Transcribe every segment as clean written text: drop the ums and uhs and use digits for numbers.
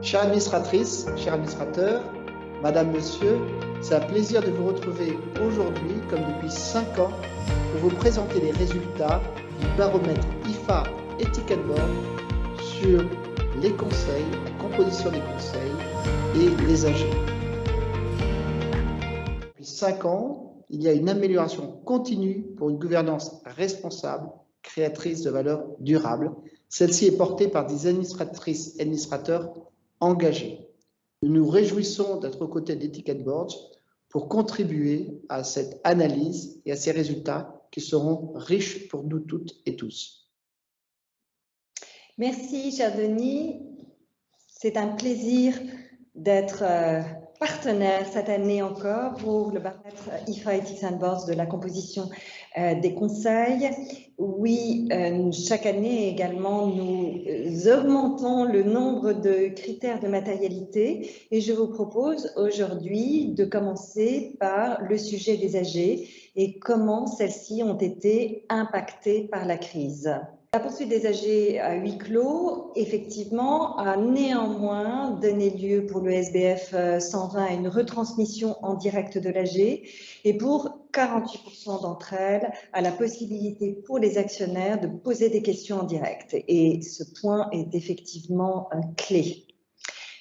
Chère administratrice, cher administrateur, Madame, Monsieur, c'est un plaisir de vous retrouver aujourd'hui, comme depuis 5 ans, pour vous présenter les résultats du baromètre IFA Ethic and Board sur les conseils, la composition des conseils et les AG. Depuis 5 ans, il y a une amélioration continue pour une gouvernance responsable, créatrice de valeur durable. Celle-ci est portée par des administratrices et administrateurs engagés. Nous nous réjouissons d'être aux côtés d'Ethic and Board pour contribuer à cette analyse et à ces résultats qui seront riches pour nous toutes et tous. Merci, cher Denis. C'est un plaisir d'être partenaire cette année encore pour le baromètre IFA Ethics and Boards de la composition des conseils. Oui, chaque année également, nous augmentons le nombre de critères de matérialité et je vous propose aujourd'hui de commencer par le sujet des AG et comment celles-ci ont été impactées par la crise. La poursuite des AG à huis clos, effectivement, a néanmoins donné lieu pour le SBF 120 à une retransmission en direct de l'AG et pour 48% d'entre elles à la possibilité pour les actionnaires de poser des questions en direct. Et ce point est effectivement clé.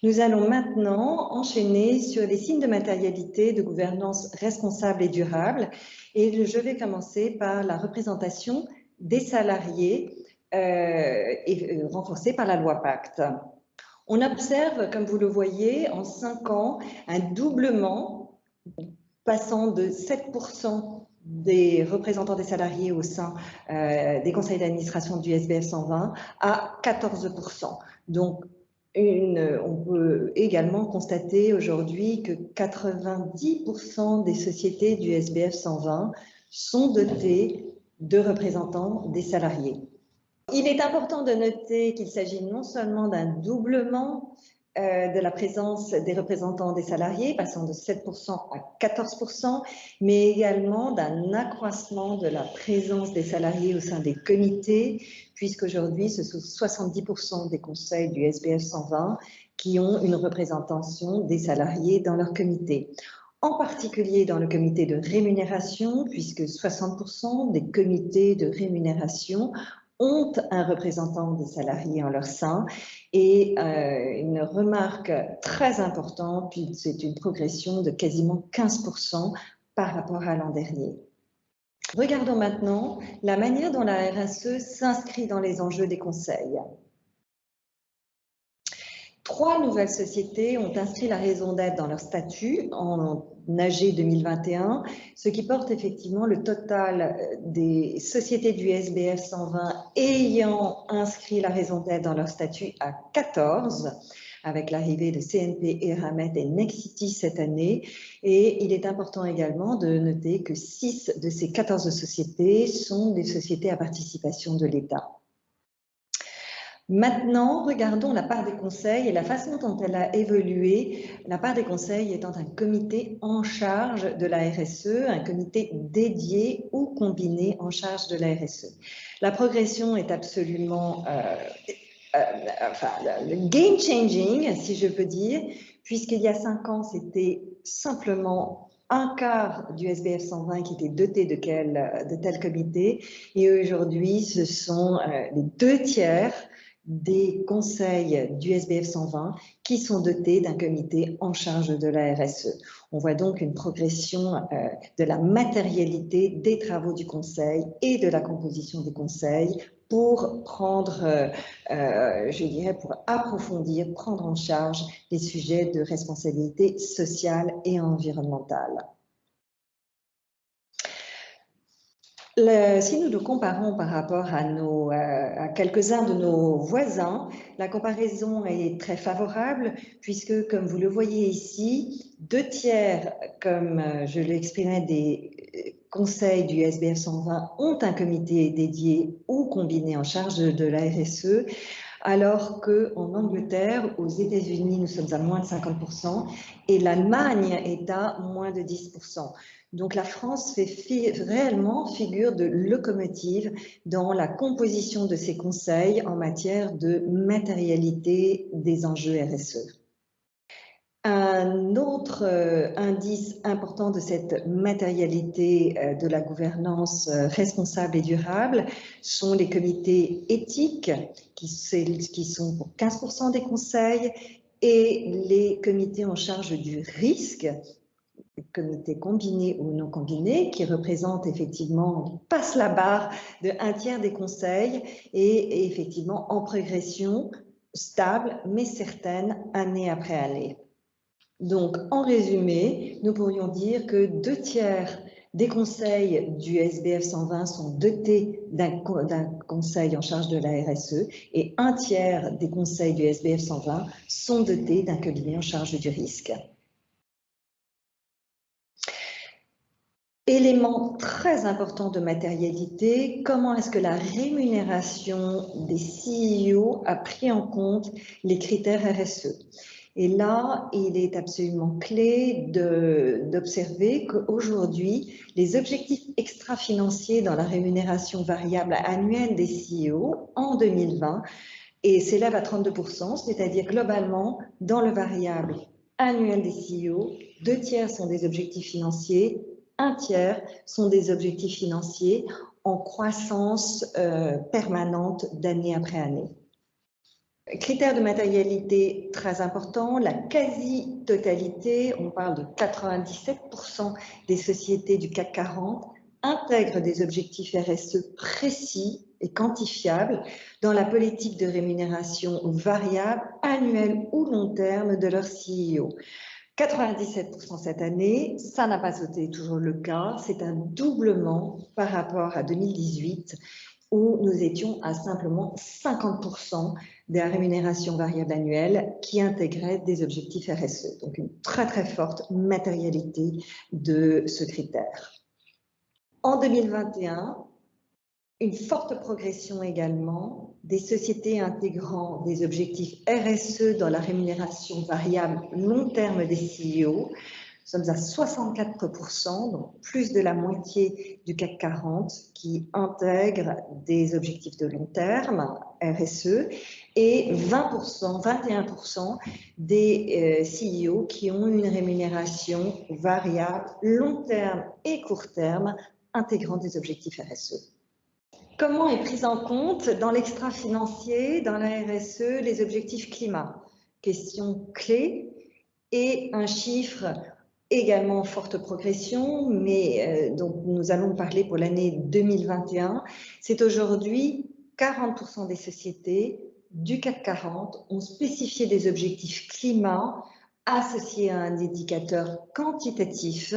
Nous allons maintenant enchaîner sur les signes de matérialité de gouvernance responsable et durable. Et je vais commencer par la représentation des salariés renforcée par la loi Pacte. On observe, comme vous le voyez, en 5 ans, un doublement passant de 7% des représentants des salariés au sein des conseils d'administration du SBF 120 à 14%. Donc, on peut également constater aujourd'hui que 90% des sociétés du SBF 120 sont dotées de représentants des salariés. Il est important de noter qu'il s'agit non seulement d'un doublement de la présence des représentants des salariés, passant de 7% à 14%, mais également d'un accroissement de la présence des salariés au sein des comités, puisqu'aujourd'hui, ce sont 70% des conseils du SBF 120 qui ont une représentation des salariés dans leur comité. En particulier dans le comité de rémunération, puisque 60% des comités de rémunération ont un représentant des salariés en leur sein. Et une remarque très importante, c'est une progression de quasiment 15% par rapport à l'an dernier. Regardons maintenant la manière dont la RSE s'inscrit dans les enjeux des conseils. 3 nouvelles sociétés ont inscrit la raison d'être dans leur statut en AG 2021, ce qui porte effectivement le total des sociétés du SBF 120 ayant inscrit la raison d'être dans leur statut à 14, avec l'arrivée de CNP, Eramet et Nexity cette année. Et il est important également de noter que 6 de ces 14 sociétés sont des sociétés à participation de l'État. Maintenant, regardons la part des conseils et la façon dont elle a évolué, la part des conseils étant un comité en charge de la RSE, un comité dédié ou combiné en charge de la RSE. La progression est absolument game changing, si je peux dire, puisqu'il y a 5 ans, c'était simplement un quart du SBF 120 qui était doté de tel comité, et aujourd'hui, ce sont les 2 tiers des conseils du SBF 120 qui sont dotés d'un comité en charge de la RSE. On voit donc une progression de la matérialité des travaux du conseil et de la composition des conseils pour prendre, je dirais, pour approfondir, prendre en charge les sujets de responsabilité sociale et environnementale. Si nous nous comparons par rapport à quelques-uns de nos voisins, la comparaison est très favorable puisque, comme vous le voyez ici, 2 tiers, comme je l'exprimais, des conseils du SBF 120 ont un comité dédié ou combiné en charge de la RSE, alors qu'en Angleterre, aux États-Unis, nous sommes à moins de 50% et l'Allemagne est à moins de 10%. Donc la France fait réellement figure de locomotive dans la composition de ses conseils en matière de matérialité des enjeux RSE. Un autre indice important de cette matérialité de la gouvernance responsable et durable sont les comités éthiques qui sont pour 15% des conseils et les comités en charge du risque, comités combinés ou non combinés, qui représentent effectivement, passent la barre de 1/3 des conseils et effectivement en progression stable mais certaine année après année. Donc, en résumé, nous pourrions dire que 2/3 des conseils du SBF 120 sont dotés d'un conseil en charge de la RSE et 1/3 des conseils du SBF 120 sont dotés d'un cabinet en charge du risque. Élément très important de matérialité, comment est-ce que la rémunération des CEO a pris en compte les critères RSE? Et là, il est absolument clé d'observer qu'aujourd'hui, les objectifs extra-financiers dans la rémunération variable annuelle des CEO en 2020 s'élèvent à 32%, c'est-à-dire globalement, dans le variable annuel des CEO, 2/3 sont des objectifs financiers, 1/3 sont des objectifs financiers en croissance permanente d'année après année. Critères de matérialité très importants, la quasi-totalité, on parle de 97% des sociétés du CAC 40 intègrent des objectifs RSE précis et quantifiables dans la politique de rémunération variable, annuelle ou long terme de leur CEO. 97% cette année, ça n'a pas été toujours le cas, c'est un doublement par rapport à 2018 où nous étions à simplement 50% de la rémunération variable annuelle qui intégrait des objectifs RSE. Donc une très très forte matérialité de ce critère. En 2021, une forte progression également des sociétés intégrant des objectifs RSE dans la rémunération variable long terme des CEO. Nous sommes à 64%, donc plus de la moitié du CAC 40 qui intègre des objectifs de long terme, RSE, et 21% des CEO qui ont une rémunération variable long terme et court terme intégrant des objectifs RSE. Comment est prise en compte dans l'extra-financier, dans la RSE, les objectifs climat? Question clé et un chiffre également en forte progression, mais dont nous allons parler pour l'année 2021. C'est aujourd'hui 40% des sociétés du CAC 40 ont spécifié des objectifs climat associés à un indicateur quantitatif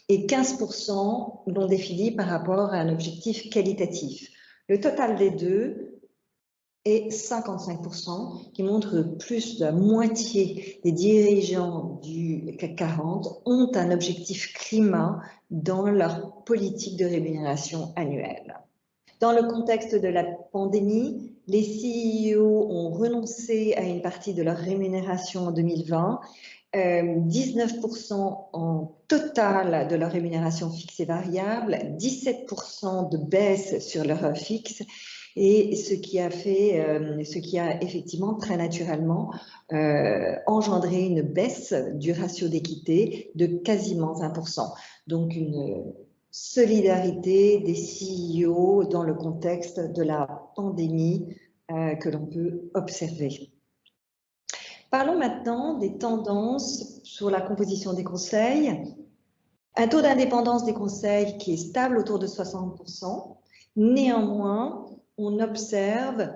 et 15% l'ont défini par rapport à un objectif qualitatif. Le total des deux est 55%, qui montre que plus de la moitié des dirigeants du CAC 40 ont un objectif climat dans leur politique de rémunération annuelle. Dans le contexte de la pandémie, les CEO ont renoncé à une partie de leur rémunération en 2020, 19% en total de leur rémunération fixe et variable, 17% de baisse sur leur fixe, et ce qui a effectivement très naturellement engendré une baisse du ratio d'équité de quasiment 20%. Donc une solidarité des CEO dans le contexte de la pandémie que l'on peut observer. Parlons maintenant des tendances sur la composition des conseils. Un taux d'indépendance des conseils qui est stable autour de 60%. Néanmoins, on observe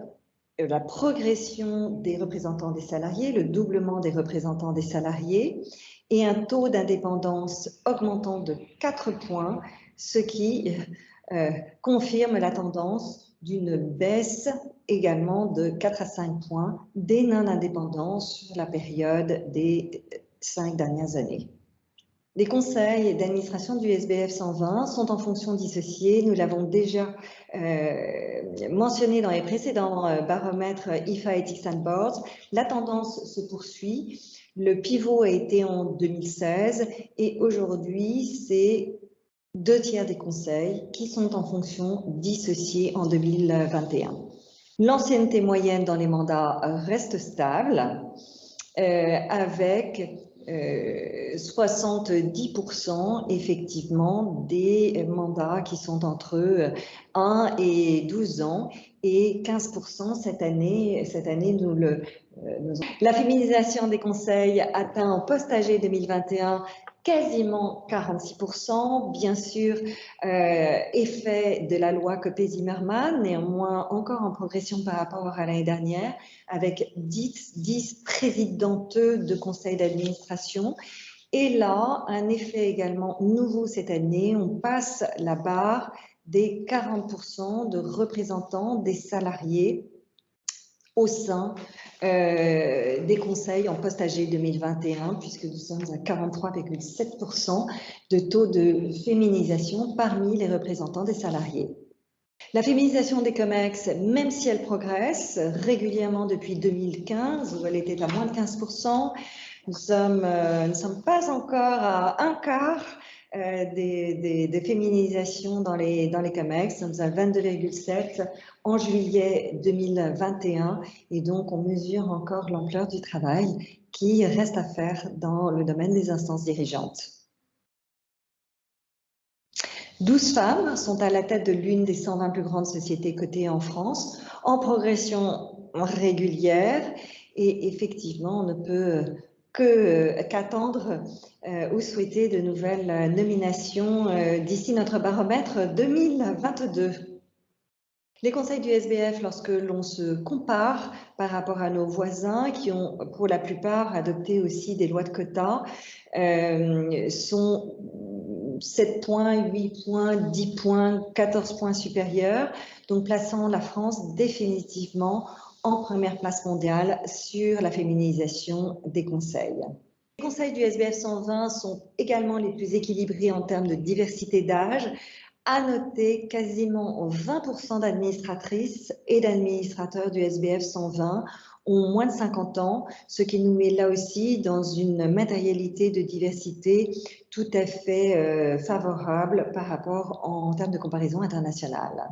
la progression des représentants des salariés, le doublement des représentants des salariés et un taux d'indépendance augmentant de 4 points, ce qui confirme la tendance d'une baisse également de 4 à 5 points des non-indépendants sur la période des 5 dernières années. Les conseils d'administration du SBF 120 sont en fonction dissociée. Nous l'avons déjà mentionné dans les précédents baromètres IFA Ethics and Boards. La tendance se poursuit. Le pivot a été en 2016 et aujourd'hui, c'est 2/3 des conseils qui sont en fonction dissociés en 2021. L'ancienneté moyenne dans les mandats reste stable, avec 70% effectivement des mandats qui sont entre 1 et 12 ans et 15% cette année la féminisation des conseils atteint en post-âgé 2021 quasiment 46%, bien sûr, effet de la loi Copé-Zimmermann, néanmoins encore en progression par rapport à l'année dernière, avec 10 présidentes de conseils d'administration. Et là, un effet également nouveau cette année, on passe la barre des 40% de représentants des salariés au sein des conseils en post-âgé 2021, puisque nous sommes à 43,7% de taux de féminisation parmi les représentants des salariés. La féminisation des COMEX, même si elle progresse régulièrement depuis 2015, où elle était à moins de 15%, nous ne sommes pas encore à un quart des féminisations dans les COMEX. Nous sommes à 22,7 en juillet 2021 et donc on mesure encore l'ampleur du travail qui reste à faire dans le domaine des instances dirigeantes. 12 femmes sont à la tête de l'une des 120 plus grandes sociétés cotées en France, en progression régulière, et effectivement, on ne peut qu'attendre ou souhaiter de nouvelles nominations d'ici notre baromètre 2022. Les conseils du SBF, lorsque l'on se compare par rapport à nos voisins qui ont pour la plupart adopté aussi des lois de quotas, sont 7 points, 8 points, 10 points, 14 points supérieurs, donc plaçant la France définitivement en première place mondiale sur la féminisation des conseils. Les conseils du SBF 120 sont également les plus équilibrés en termes de diversité d'âge. À noter, quasiment 20% d'administratrices et d'administrateurs du SBF 120 ont moins de 50 ans, ce qui nous met là aussi dans une matérialité de diversité tout à fait favorable par rapport en termes de comparaison internationale.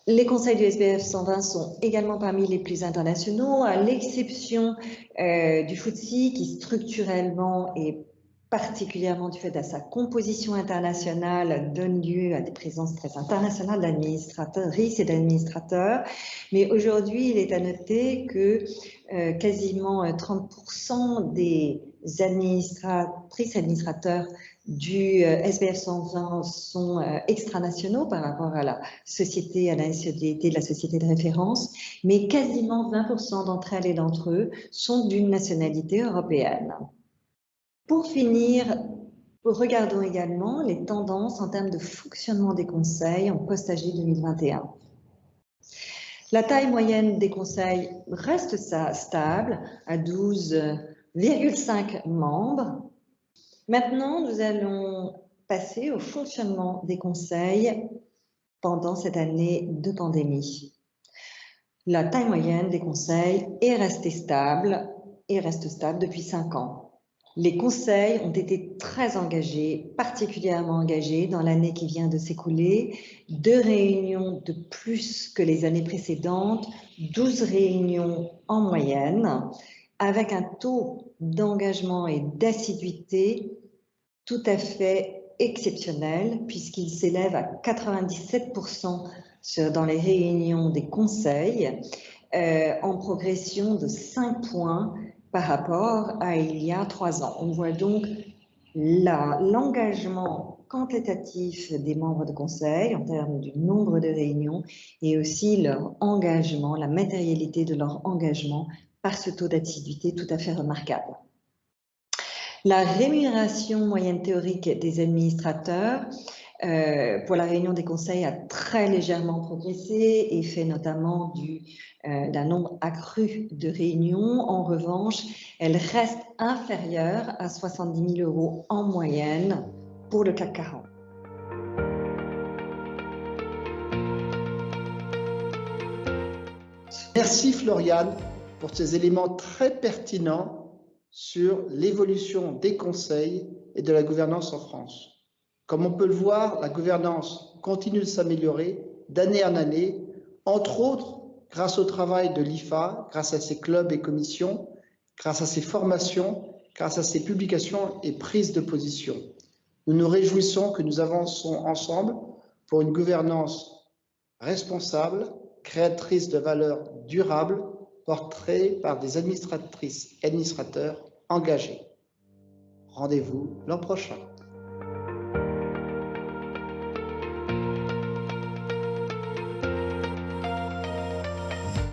Les conseils du SBF 120 sont également parmi les plus internationaux, à l'exception du FTSE qui structurellement et particulièrement du fait de sa composition internationale donne lieu à des présences très internationales d'administratrices et d'administrateurs. Mais aujourd'hui, il est à noter que quasiment 30% des administratrices et administrateurs du SBF 120 sont extranationaux par rapport à la société, à la nationalité de la société de référence, mais quasiment 20% d'entre elles et d'entre eux sont d'une nationalité européenne. Pour finir, regardons également les tendances en termes de fonctionnement des conseils en post-âgé 2021. La taille moyenne des conseils reste stable à 12,5 membres. Maintenant, nous allons passer au fonctionnement des conseils pendant cette année de pandémie. La taille moyenne des conseils est restée stable et reste stable depuis 5 ans. Les conseils ont été très engagés, particulièrement engagés dans l'année qui vient de s'écouler. 2 réunions de plus que les années précédentes, 12 réunions en moyenne, avec un taux d'engagement et d'assiduité tout à fait exceptionnel, puisqu'il s'élève à 97% dans les réunions des conseils, en progression de 5 points par rapport à il y a 3 ans. On voit donc l'engagement quantitatif des membres de conseil en termes du nombre de réunions et aussi leur engagement, la matérialité de leur engagement par ce taux d'assiduité tout à fait remarquable. La rémunération moyenne théorique des administrateurs pour la réunion des conseils a très légèrement progressé et fait notamment d'un nombre accru de réunions. En revanche, elle reste inférieure à 70 000 € en moyenne pour le CAC 40. Merci Floriane pour ces éléments très pertinents sur l'évolution des conseils et de la gouvernance en France. Comme on peut le voir, la gouvernance continue de s'améliorer d'année en année, entre autres grâce au travail de l'IFA, grâce à ses clubs et commissions, grâce à ses formations, grâce à ses publications et prises de position. Nous nous réjouissons que nous avançons ensemble pour une gouvernance responsable, créatrice de valeurs durables, portée par des administratrices et administrateurs engagés. Rendez-vous l'an prochain.